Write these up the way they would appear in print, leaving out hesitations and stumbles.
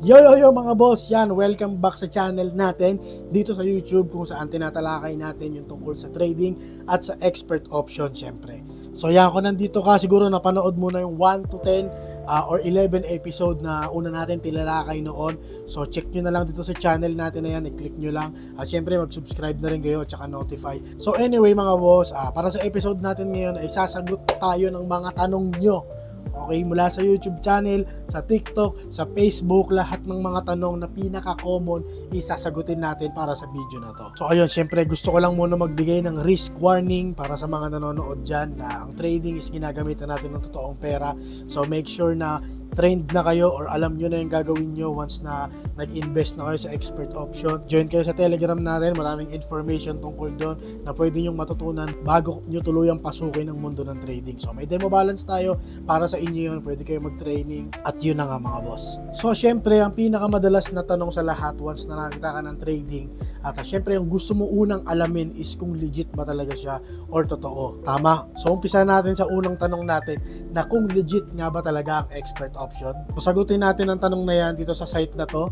Yo mga boss, yan, welcome back sa channel natin dito sa YouTube kung saan tinatalakay natin yung tungkol sa trading at sa expert option syempre. So yan, kung nandito ka siguro napanood mo na yung 1 to 10 or 11 episode na una natin tinalakay noon. So check nyo na lang dito sa channel natin na yan, i-click nyo lang at syempre mag-subscribe na rin kayo at saka notify. So anyway mga boss, para sa episode natin ngayon ay sasagot tayo ng mga tanong nyo. Okay, mula sa YouTube channel, sa TikTok, sa Facebook, lahat ng mga tanong na pinaka-common isasagutin natin para sa video na to. So ayun, syempre gusto ko lang muna magbigay ng risk warning para sa mga nanonood dyan na ang trading is ginagamitan natin ng totoong pera. So make sure na trained na kayo or alam nyo na yung gagawin nyo once na nag-invest na kayo sa expert option. Join kayo sa Telegram natin, maraming information tungkol doon na pwede nyo matutunan bago nyo tuluyang pasukin ang mundo ng trading. So may demo balance tayo para sa inyo yun, pwede kayo mag-training at yun na nga mga boss. So syempre ang pinakamadalas na tanong sa lahat once na nakita ka ng trading at syempre yung gusto mo unang alamin is kung legit ba talaga siya or totoo. Tama? So umpisa natin sa unang tanong natin na kung legit nga ba talaga ang expert option. Sagutin natin ang tanong na yan dito sa site na to.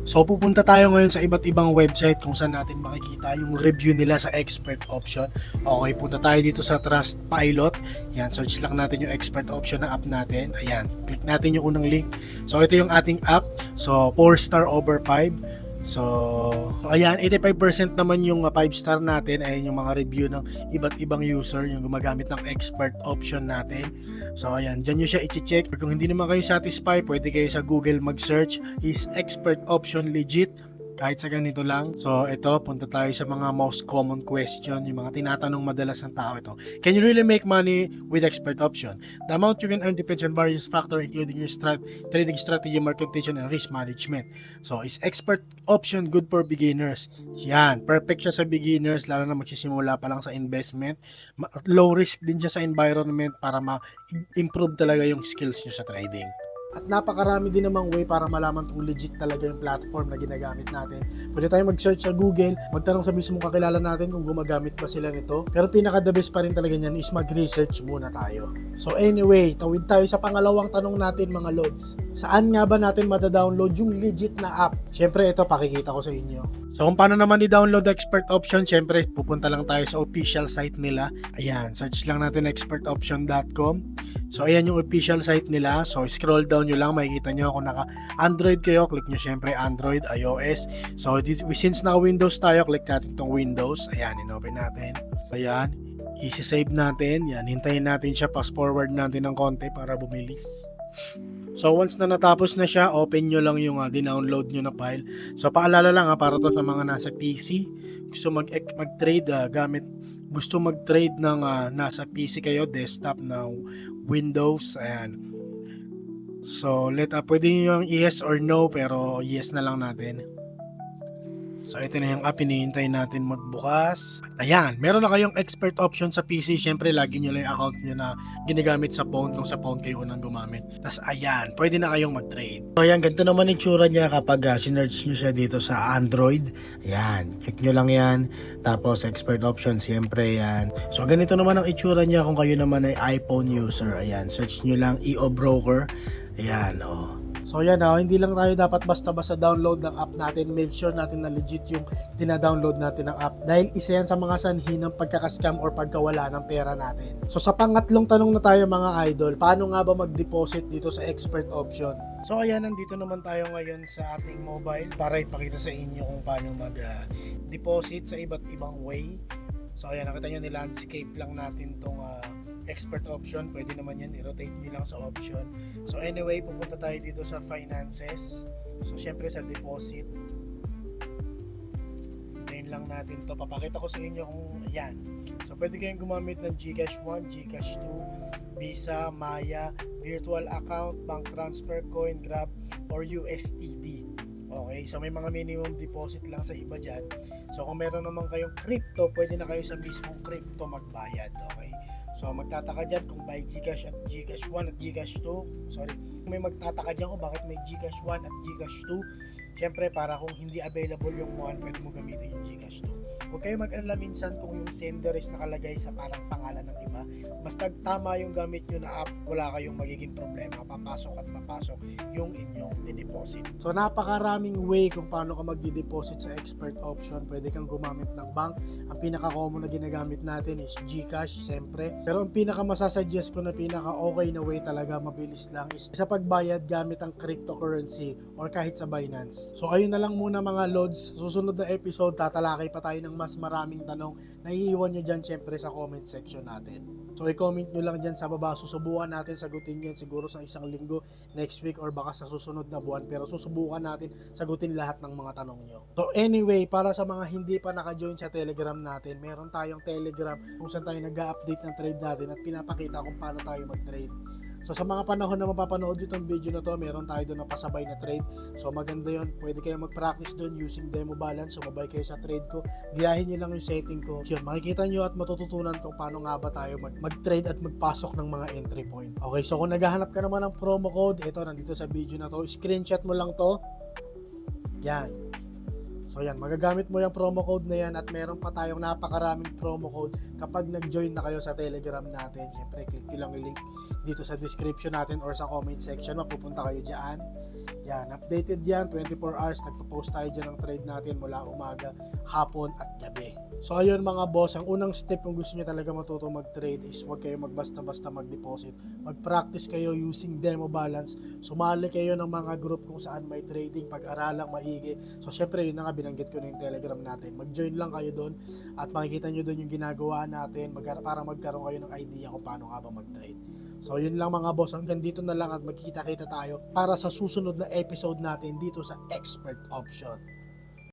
So pupunta tayo ngayon sa iba't ibang website kung saan natin makikita yung review nila sa expert option. Okay, punta tayo dito sa Trustpilot. Yan, search lang natin yung expert option na app natin. Ayan, click natin yung unang link. So ito yung ating app. So 4-star over 5. So ayan, 85% naman yung 5-star natin. Ayan yung mga review ng iba't ibang user yung gumagamit ng expert option natin. So ayan, dyan nyo siya i-check. Kung hindi naman kayo satisfied, pwede kayo sa Google mag-search is expert option legit. Kahit sa ganito lang. So ito, punta tayo sa mga most common question, yung mga tinatanong madalas ng tao ito. Can you really make money with expert option? The amount you can earn depends on various factors including your trading strategy, market condition, and risk management. So is expert option good for beginners? Yan, perfect siya sa beginners, lalo na magsisimula pa lang sa investment. Low risk din siya sa environment para ma-improve talaga yung skills nyo sa trading. At napakarami din namang way para malaman kung legit talaga yung platform na ginagamit natin. Pwede tayo mag-search sa Google, magtanong sa mismong kakilala natin kung gumagamit ba sila nito. Pero pinaka-the best pa rin talaga niyan is mag-research muna tayo. So anyway, tawid tayo sa pangalawang tanong natin mga lods. Saan nga ba natin madadownload yung legit na app? Siyempre ito, pakikita ko sa inyo. So kung paano naman i-download expert option, siyempre pupunta lang tayo sa official site nila. Ayan, search lang natin expertoption.com. So ayan yung official site nila. So scroll down nyo lang, makikita nyo kung naka Android kayo, click nyo syempre Android, iOS. So since naka Windows tayo, click natin itong Windows. Ayan, in-open natin. Ayan, i-save natin. Yan, hintayin natin siya, pass forward natin ng konti para bumilis. So once na natapos na siya, open nyo lang yung dinownload nyo na file. So paalala lang para to sa mga nasa PC, gusto mag-trade gusto mag-trade ng nasa PC kayo, desktop na Windows. Ayan. So pwede nyo yung yes or no, pero yes na lang natin. So ito na yung app, hinihintay natin magbukas. Ayan, meron na kayong expert option sa PC. Siyempre lagi nyo lang yung account nyo na ginagamit sa phone kung sa phone kayo unang gumamit. Tapos ayan, pwede na kayong mag-trade. So ayan, ganito naman yung tsura niya kapag sinerch nyo siya dito sa Android. Ayan, check nyo lang yan. Tapos expert option, siyempre yan. So ganito naman ang itsura niya kung kayo naman ay iPhone user. Ayan, search nyo lang EO Broker. Ayan, So yan, hindi lang tayo dapat basta-basta download ng app natin. Make sure natin na legit yung dina-download natin ng app. Dahil isa yan sa mga sanhi ng pagkakascam or pagkawala ng pera natin. So sa pangatlong tanong na tayo mga idol, paano nga ba mag-deposit dito sa expert option? So ayan, nandito naman tayo ngayon sa ating mobile para ipakita sa inyo kung paano mag-deposit sa iba't ibang way. So ayan, nakita nyo ni-landscape lang natin tong expert option. Pwede naman yan, i-rotate nyo lang sa option. So anyway, pupunta tayo dito sa finances. So syempre sa deposit, ngayon lang natin to. Papakita ko sa inyo kung ayan. So pwede kayong gumamit ng GCash 1, GCash 2, Visa, Maya, virtual account, bank transfer, coin, Grab, or USDT. Okay, so may mga minimum deposit lang sa iba dyan. So kung meron naman kayong crypto, pwede na kayo sa mismong crypto magbayad. Okay, so magtataka dyan kung by GCash at GCash 1 at GCash 2. Sorry, may magtataka dyan kung bakit may GCash 1 at GCash 2. Siyempre, para kung hindi available yung MOAN, pwede mo gamitin yung GCash to. Huwag kayo mag-alala minsan kung yung sender is nakalagay sa parang pangalan ng iba. Basta tama yung gamit nyo na app, wala kayong magiging problema. Papasok at papasok yung inyong dineposit. So napakaraming way kung paano ka magdi-deposit sa expert option. Pwede kang gumamit ng bank. Ang pinaka-common na ginagamit natin is GCash, siyempre. Pero ang pinaka-masasuggest ko na pinaka-okay na way talaga, mabilis lang, is sa pagbayad gamit ang cryptocurrency or kahit sa Binance. So ayun na lang muna mga lods. Susunod na episode, tatalakay pa tayo ng mas maraming tanong na iiwan nyo dyan syempre sa comment section natin. So i-comment nyo lang dyan sa baba. Susubukan natin sagutin yun siguro sa isang linggo, next week, or baka sa susunod na buwan. Pero susubukan natin sagutin lahat ng mga tanong nyo. So anyway, para sa mga hindi pa naka-join sa Telegram natin, meron tayong Telegram kung saan tayo nag-update ng trade natin at pinapakita kung paano tayo mag-trade. So sa mga panahon na mapapanood itong video na to, meron tayo doon na pasabay na trade. So maganda yon, pwede kayo mag-practice doon using demo balance. So mabay kayo sa trade ko, giyahin nyo lang yung setting ko. Yun, makikita nyo at matututunan kung paano nga ba tayo mag-trade at magpasok ng mga entry point. Okay, so kung naghahanap ka naman ng promo code, ito nandito sa video na to, screenshot mo lang to. Yan. So yan, magagamit mo yung promo code na yan at meron pa tayong napakaraming promo code kapag nag-join na kayo sa Telegram natin. Siyempre, click nyo lang yung link dito sa description natin or sa comment section. Mapupunta kayo dyan. Yan, updated yan, 24 hours. Nagpo-post tayo dyan ng trade natin mula umaga, hapon at gabi. So ayun mga boss, ang unang step kung gusto nyo talaga matuto mag-trade is huwag kayo magbasta-basta mag-deposit. Mag-practice kayo using demo balance. Sumali kayo ng mga group kung saan may trading, pag-aralang maigi. So syempre yun na nga, binanggit ko na yung Telegram natin. Mag-join lang kayo doon at makikita nyo doon yung ginagawa natin para magkaroon kayo ng idea kung paano nga ba mag-trade. So yun lang mga boss, hanggang dito na lang at magkita-kita tayo para sa susunod na episode natin dito sa Expert Option.